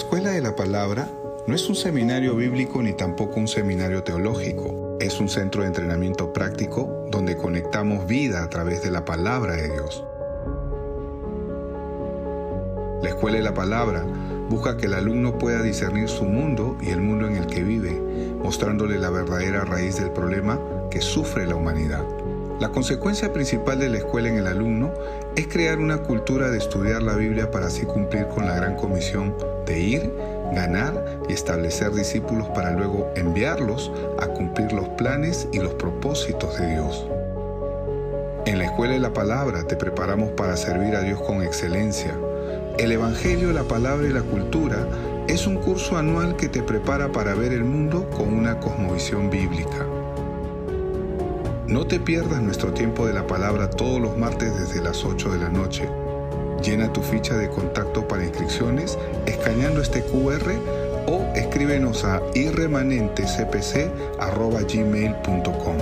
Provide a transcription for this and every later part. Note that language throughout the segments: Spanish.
Escuela de la Palabra no es un seminario bíblico ni tampoco un seminario teológico. Es un centro de entrenamiento práctico donde conectamos vida a través de la Palabra de Dios. La Escuela de la Palabra busca que el alumno pueda discernir su mundo y el mundo en el que vive, mostrándole la verdadera raíz del problema que sufre la humanidad. La consecuencia principal de la escuela en el alumno es crear una cultura de estudiar la Biblia para así cumplir con la gran comisión de ir, ganar y establecer discípulos para luego enviarlos a cumplir los planes y los propósitos de Dios. En la Escuela de la Palabra te preparamos para servir a Dios con excelencia. El Evangelio, la Palabra y la Cultura es un curso anual que te prepara para ver el mundo con una cosmovisión bíblica. No te pierdas nuestro tiempo de la palabra todos los martes desde las 8 de la noche. Llena tu ficha de contacto para inscripciones escaneando este QR o escríbenos a irremanentecpc@gmail.com.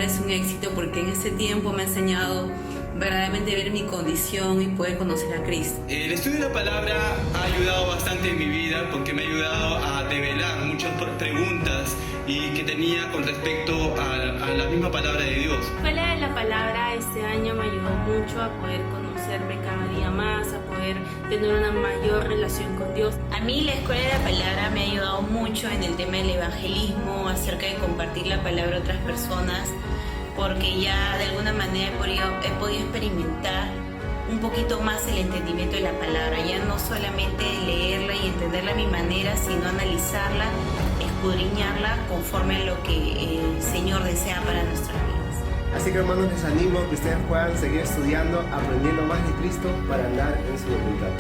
Es un éxito porque en ese tiempo me ha enseñado verdaderamente a ver mi condición y poder conocer a Cristo. El estudio de la palabra ha ayudado bastante en mi vida porque me ha ayudado a develar muchas preguntas y que tenía con respecto a la misma palabra de Dios. La Escuela de la Palabra este año me ayudó mucho a poder conocerme cada día más, a poder tener una mayor relación con Dios. A mí la Escuela de la Palabra me ha ayudado mucho en el tema del evangelismo, acerca de compartir la palabra a otras personas, porque ya de alguna manera he podido experimentar un poquito más el entendimiento de la palabra, ya no solamente leerla y entenderla a mi manera, sino analizarla, escudriñarla conforme a lo que el Señor desea para nuestras vidas. Así que hermanos, les animo a que ustedes puedan seguir estudiando, aprendiendo más de Cristo para andar en su voluntad.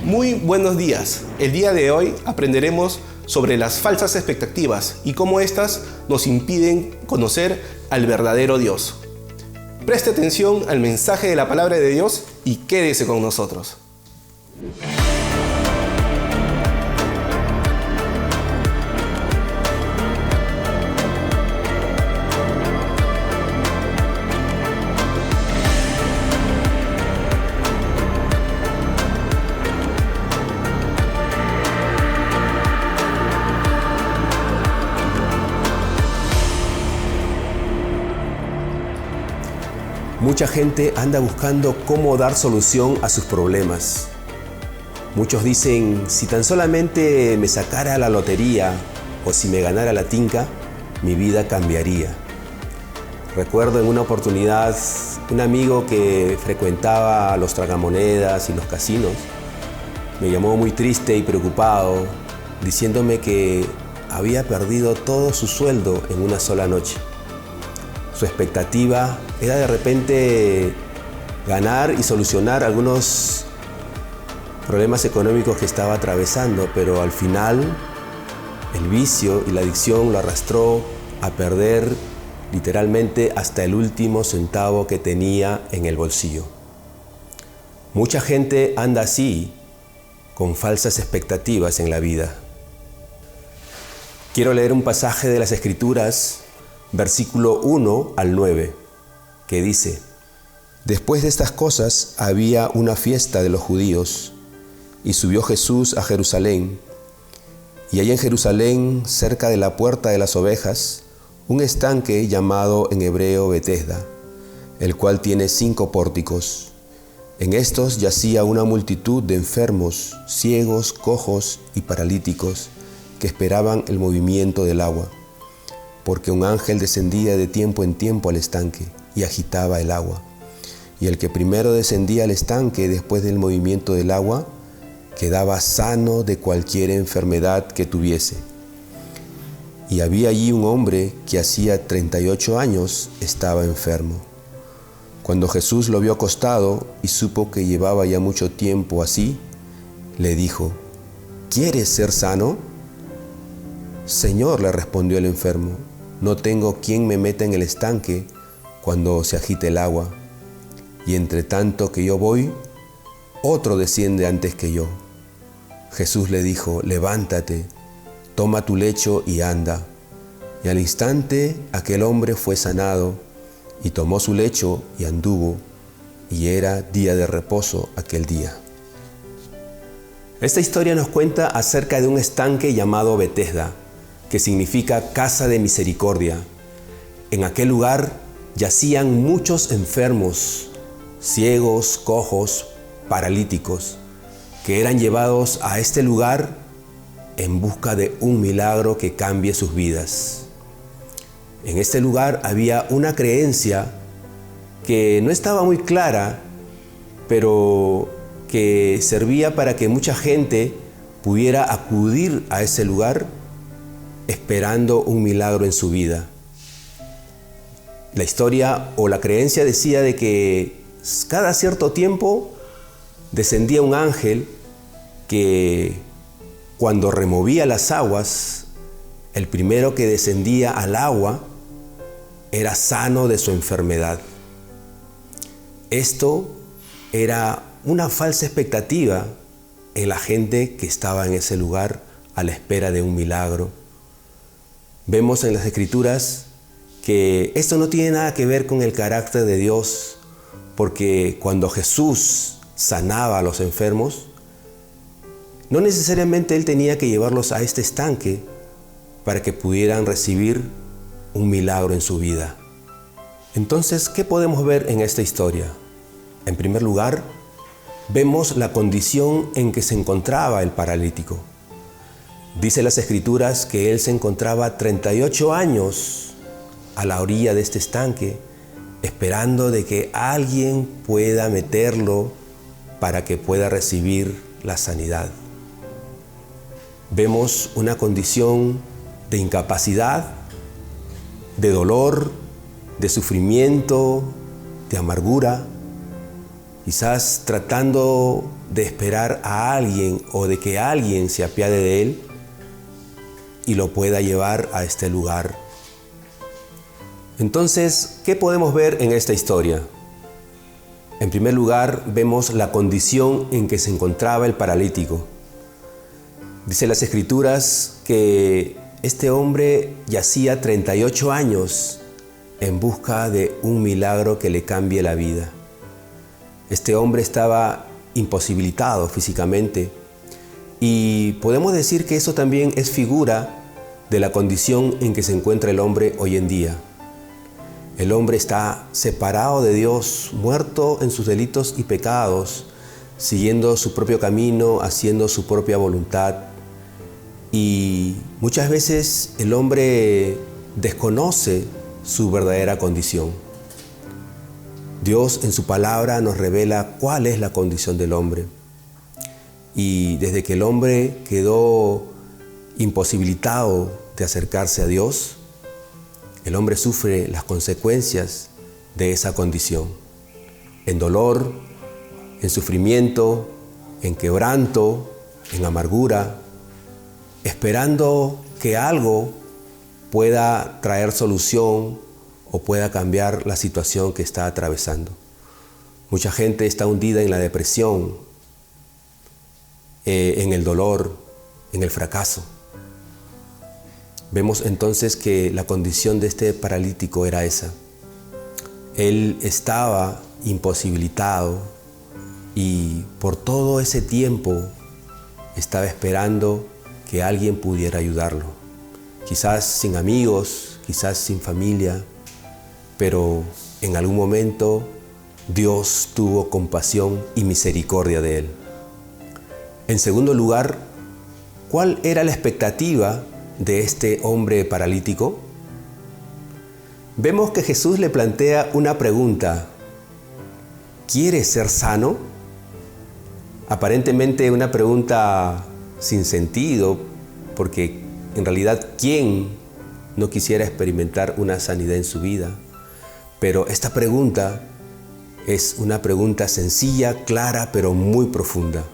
Muy buenos días. El día de hoy aprenderemos sobre las falsas expectativas y cómo éstas nos impiden conocer al verdadero Dios. Preste atención al mensaje de la palabra de Dios y quédese con nosotros. Mucha gente anda buscando cómo dar solución a sus problemas. Muchos dicen, si tan solamente me sacara la lotería o si me ganara la tinca, mi vida cambiaría. Recuerdo en una oportunidad un amigo que frecuentaba los tragamonedas y los casinos. Me llamó muy triste y preocupado, diciéndome que había perdido todo su sueldo en una sola noche. Su expectativa era de repente ganar y solucionar algunos problemas económicos que estaba atravesando, pero al final el vicio y la adicción lo arrastró a perder literalmente hasta el último centavo que tenía en el bolsillo. Mucha gente anda así, con falsas expectativas en la vida. Quiero leer un pasaje de las Escrituras, versículo 1 al 9, que dice: Después de estas cosas había una fiesta de los judíos, y subió Jesús a Jerusalén. Y allá en Jerusalén, cerca de la puerta de las ovejas, un estanque llamado en hebreo Betesda, el cual tiene 5 pórticos. En estos yacía una multitud de enfermos, ciegos, cojos y paralíticos, que esperaban el movimiento del agua, porque un ángel descendía de tiempo en tiempo al estanque y agitaba el agua. Y el que primero descendía al estanque después del movimiento del agua, quedaba sano de cualquier enfermedad que tuviese. Y había allí un hombre que hacía 38 años estaba enfermo. Cuando Jesús lo vio acostado y supo que llevaba ya mucho tiempo así, le dijo: ¿Quieres ser sano? Señor, le respondió el enfermo, no tengo quien me meta en el estanque cuando se agite el agua, y entre tanto que yo voy, otro desciende antes que yo. Jesús le dijo: levántate, toma tu lecho y anda. Y al instante aquel hombre fue sanado, y tomó su lecho y anduvo, y era día de reposo aquel día. Esta historia nos cuenta acerca de un estanque llamado Betesda, que significa casa de misericordia. En aquel lugar yacían muchos enfermos, ciegos, cojos, paralíticos, que eran llevados a este lugar en busca de un milagro que cambie sus vidas. En este lugar había una creencia que no estaba muy clara, pero que servía para que mucha gente pudiera acudir a ese lugar esperando un milagro en su vida. La historia o la creencia decía de que cada cierto tiempo descendía un ángel que cuando removía las aguas, el primero que descendía al agua era sano de su enfermedad. Esto era una falsa expectativa en la gente que estaba en ese lugar a la espera de un milagro. Vemos en las Escrituras que esto no tiene nada que ver con el carácter de Dios, porque cuando Jesús sanaba a los enfermos, no necesariamente Él tenía que llevarlos a este estanque para que pudieran recibir un milagro en su vida. Entonces, ¿qué podemos ver en esta historia? En primer lugar, vemos la condición en que se encontraba el paralítico. Dice las Escrituras que él se encontraba 38 años a la orilla de este estanque, esperando de que alguien pueda meterlo para que pueda recibir la sanidad. Vemos una condición de incapacidad, de dolor, de sufrimiento, de amargura, quizás tratando de esperar a alguien o de que alguien se apiade de él y lo pueda llevar a este lugar. Entonces, ¿qué podemos ver en esta historia? En primer lugar, vemos la condición en que se encontraba el paralítico. Dice las Escrituras que este hombre yacía 38 años en busca de un milagro que le cambie la vida. Este hombre estaba imposibilitado físicamente y podemos decir que eso también es figura de la condición en que se encuentra el hombre hoy en día. El hombre está separado de Dios, muerto en sus delitos y pecados, siguiendo su propio camino, haciendo su propia voluntad. Y muchas veces el hombre desconoce su verdadera condición. Dios en su palabra nos revela cuál es la condición del hombre. Y desde que el hombre quedó imposibilitado de acercarse a Dios, el hombre sufre las consecuencias de esa condición. En dolor, en sufrimiento, en quebranto, en amargura, esperando que algo pueda traer solución o pueda cambiar la situación que está atravesando. Mucha gente está hundida en la depresión, en el dolor, en el fracaso. Vemos entonces que la condición de este paralítico era esa. Él estaba imposibilitado y por todo ese tiempo estaba esperando que alguien pudiera ayudarlo. Quizás sin amigos, quizás sin familia, pero en algún momento Dios tuvo compasión y misericordia de él. En segundo lugar, ¿cuál era la expectativa de este hombre paralítico? Vemos que Jesús le plantea una pregunta: ¿quieres ser sano? Aparentemente una pregunta sin sentido, porque en realidad, ¿quién no quisiera experimentar una sanidad en su vida? Pero esta pregunta es una pregunta sencilla, clara, pero muy profunda,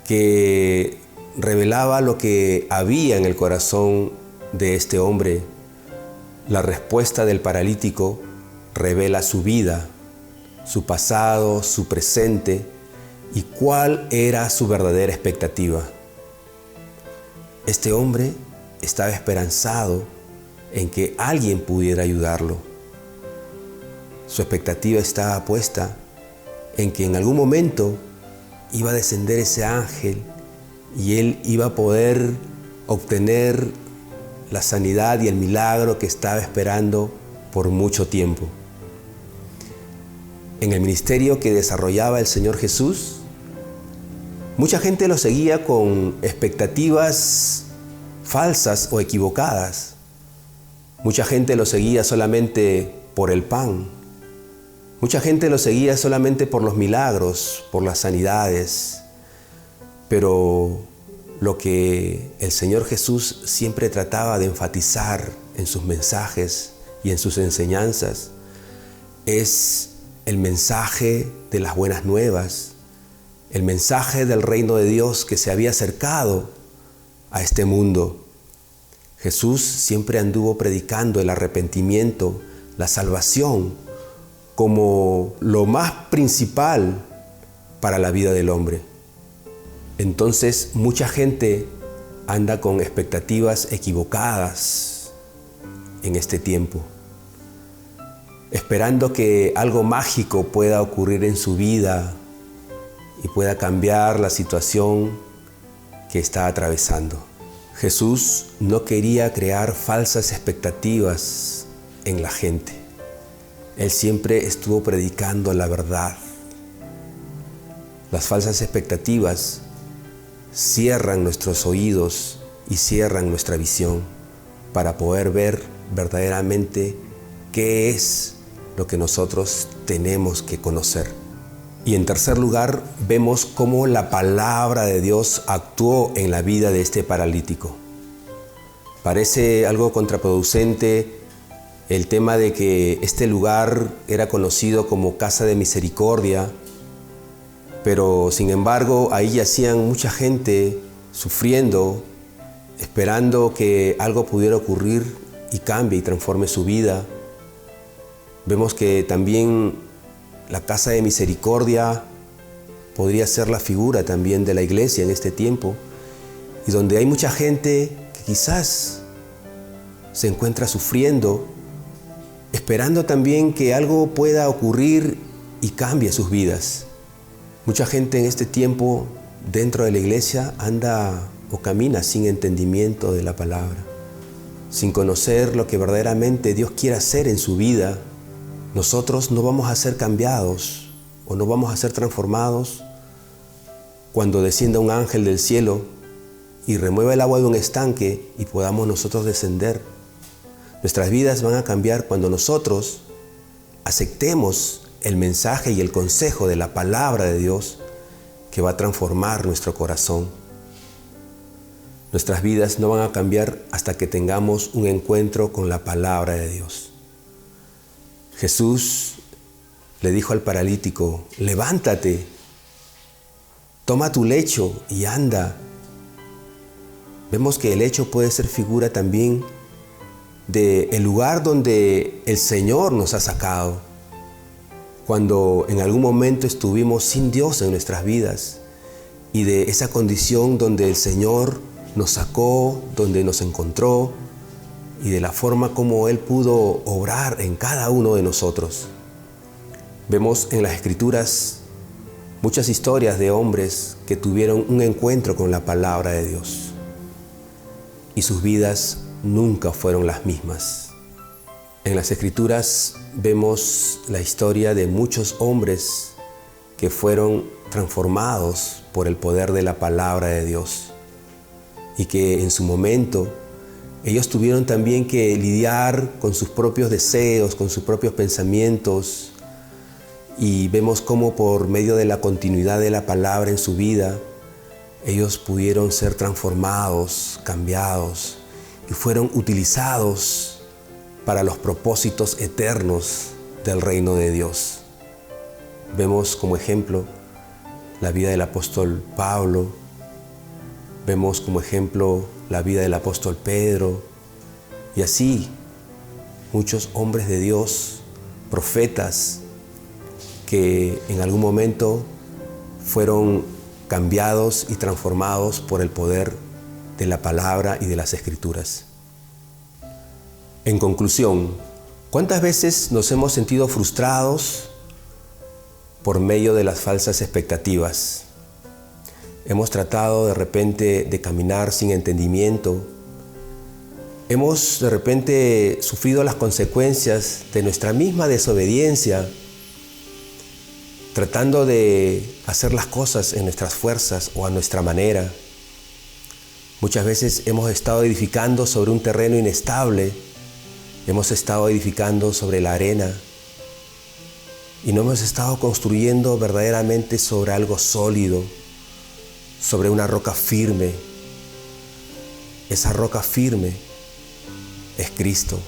que revelaba lo que había en el corazón de este hombre. La respuesta del paralítico revela su vida, su pasado, su presente y cuál era su verdadera expectativa. Este hombre estaba esperanzado en que alguien pudiera ayudarlo. Su expectativa estaba puesta en que en algún momento iba a descender ese ángel y él iba a poder obtener la sanidad y el milagro que estaba esperando por mucho tiempo. En el ministerio que desarrollaba el Señor Jesús, mucha gente lo seguía con expectativas falsas o equivocadas. Mucha gente lo seguía solamente por el pan. Mucha gente lo seguía solamente por los milagros, por las sanidades. Pero lo que el Señor Jesús siempre trataba de enfatizar en sus mensajes y en sus enseñanzas es el mensaje de las buenas nuevas, el mensaje del reino de Dios que se había acercado a este mundo. Jesús siempre anduvo predicando el arrepentimiento, la salvación, como lo más principal para la vida del hombre. Entonces, mucha gente anda con expectativas equivocadas en este tiempo, esperando que algo mágico pueda ocurrir en su vida y pueda cambiar la situación que está atravesando. Jesús no quería crear falsas expectativas en la gente. Él siempre estuvo predicando la verdad. Las falsas expectativas cierran nuestros oídos y cierran nuestra visión para poder ver verdaderamente qué es lo que nosotros tenemos que conocer. Y en tercer lugar, vemos cómo la palabra de Dios actuó en la vida de este paralítico. Parece algo contraproducente el tema de que este lugar era conocido como Casa de Misericordia, pero sin embargo ahí yacían mucha gente sufriendo, esperando que algo pudiera ocurrir y cambie y transforme su vida. Vemos que también la Casa de Misericordia podría ser la figura también de la iglesia en este tiempo, y donde hay mucha gente que quizás se encuentra sufriendo, esperando también que algo pueda ocurrir y cambie sus vidas. Mucha gente en este tiempo dentro de la iglesia anda o camina sin entendimiento de la palabra, sin conocer lo que verdaderamente Dios quiere hacer en su vida. Nosotros no vamos a ser cambiados o no vamos a ser transformados cuando descienda un ángel del cielo y remueva el agua de un estanque y podamos nosotros descender. Nuestras vidas van a cambiar cuando nosotros aceptemos el mensaje y el consejo de la palabra de Dios que va a transformar nuestro corazón. Nuestras vidas no van a cambiar hasta que tengamos un encuentro con la palabra de Dios. Jesús le dijo al paralítico: levántate, toma tu lecho y anda. Vemos que el lecho puede ser figura también del lugar donde el Señor nos ha sacado. Cuando en algún momento estuvimos sin Dios en nuestras vidas y de esa condición donde el Señor nos sacó, donde nos encontró y de la forma como Él pudo obrar en cada uno de nosotros. Vemos en las Escrituras muchas historias de hombres que tuvieron un encuentro con la palabra de Dios y sus vidas nunca fueron las mismas. En las Escrituras vemos la historia de muchos hombres que fueron transformados por el poder de la palabra de Dios y que en su momento ellos tuvieron también que lidiar con sus propios deseos, con sus propios pensamientos, y vemos cómo por medio de la continuidad de la palabra en su vida ellos pudieron ser transformados, cambiados y fueron utilizados para los propósitos eternos del reino de Dios. Vemos como ejemplo la vida del apóstol Pablo, vemos como ejemplo la vida del apóstol Pedro, y así muchos hombres de Dios, profetas, que en algún momento fueron cambiados y transformados por el poder de la palabra y de las Escrituras. En conclusión, ¿cuántas veces nos hemos sentido frustrados por medio de las falsas expectativas? Hemos tratado de repente de caminar sin entendimiento. Hemos de repente sufrido las consecuencias de nuestra misma desobediencia, tratando de hacer las cosas en nuestras fuerzas o a nuestra manera. Muchas veces hemos estado edificando sobre un terreno inestable, hemos estado edificando sobre la arena y no hemos estado construyendo verdaderamente sobre algo sólido, sobre una roca firme. Esa roca firme es Cristo,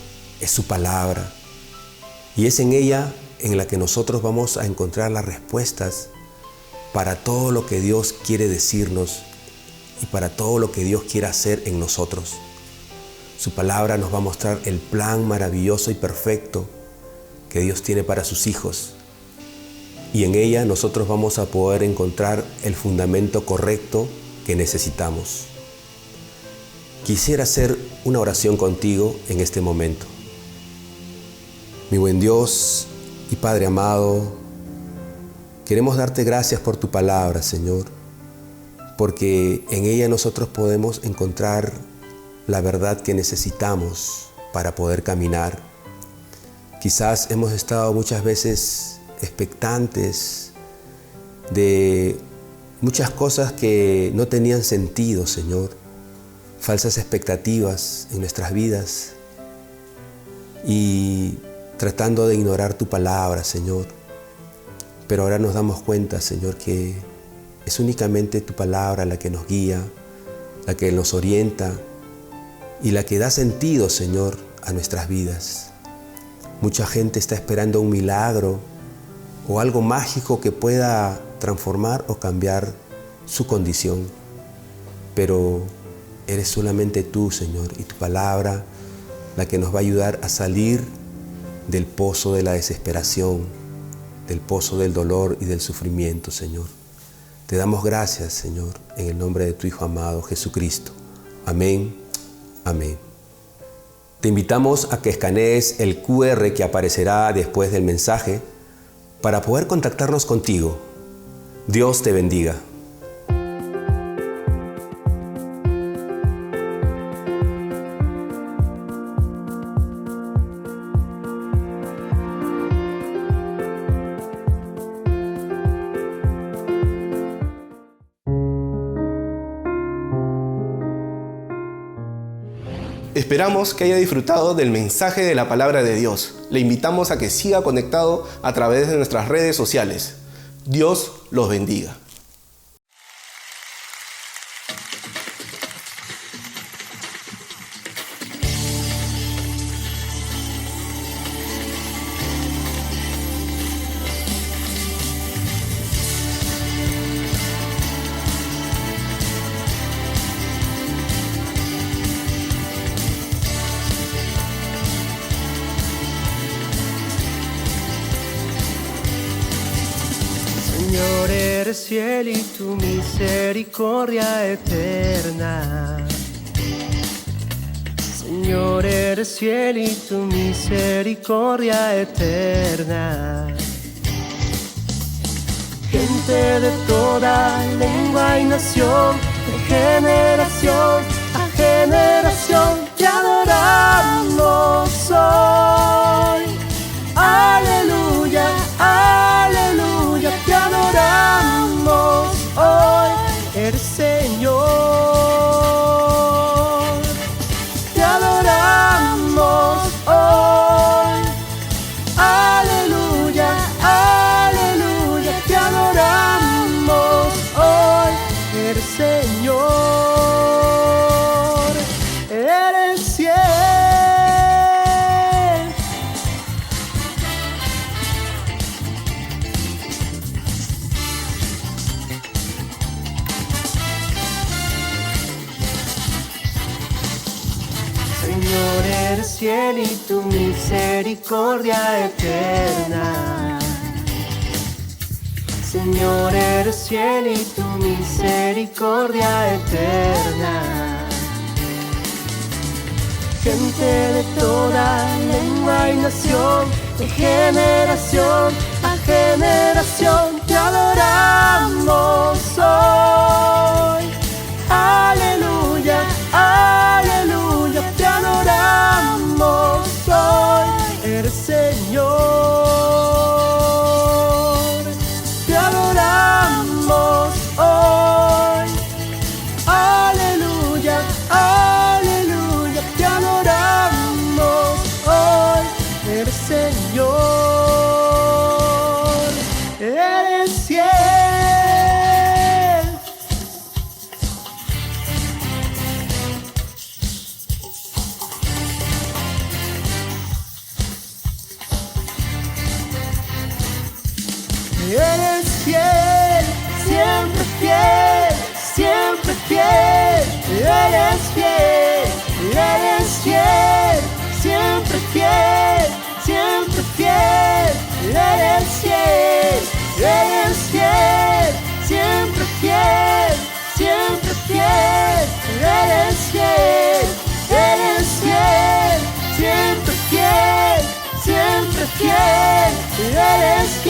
es su palabra, y es en ella en la que nosotros vamos a encontrar las respuestas para todo lo que Dios quiere decirnos y para todo lo que Dios quiere hacer en nosotros. Su palabra nos va a mostrar el plan maravilloso y perfecto que Dios tiene para sus hijos, y en ella nosotros vamos a poder encontrar el fundamento correcto que necesitamos. Quisiera hacer una oración contigo en este momento. Mi buen Dios y Padre amado, queremos darte gracias por tu palabra, Señor, porque en ella nosotros podemos encontrar la verdad que necesitamos para poder caminar. Quizás hemos estado muchas veces expectantes de muchas cosas que no tenían sentido, Señor, falsas expectativas en nuestras vidas y tratando de ignorar tu palabra, Señor. Pero ahora nos damos cuenta, Señor, que es únicamente tu palabra la que nos guía, la que nos orienta y la que da sentido, Señor, a nuestras vidas. Mucha gente está esperando un milagro o algo mágico que pueda transformar o cambiar su condición, pero eres solamente tú, Señor, y tu palabra la que nos va a ayudar a salir del pozo de la desesperación, del pozo del dolor y del sufrimiento, Señor. Te damos gracias, Señor, en el nombre de tu Hijo amado, Jesucristo. Amén. Amén. Te invitamos a que escanees el QR que aparecerá después del mensaje para poder contactarnos contigo. Dios te bendiga. Esperamos que haya disfrutado del mensaje de la palabra de Dios. Le invitamos a que siga conectado a través de nuestras redes sociales. Dios los bendiga. Señor, eres fiel y tu misericordia eterna. Señor, eres fiel y tu misericordia eterna. Gente de toda lengua y nación, de generación a generación, te adoramos hoy. Aleluya, aleluya, te adoramos hoy. Eres Señor, te adoramos hoy. Aleluya, aleluya, te adoramos hoy. Eres Señor, eres fiel. Señor, eres fiel y tu misericordia eterna. Señor, eres fiel y tu misericordia eterna. Gente de toda lengua y nación, de generación a generación, te adoramos hoy. Aleluya, aleluya, te adoramos hoy. Eres Señor, te adoramos hoy. Aleluya, aleluya, te adoramos hoy. Eres Señor, eres fiel. Eres fiel, siempre fiel, siempre fiel. Eres fiel, eres fiel, siempre fiel, siempre fiel. Eres fiel, eres fiel, siempre fiel, siempre fiel. Eres fiel, eres fiel, siempre fiel, siempre fiel. Eres fiel.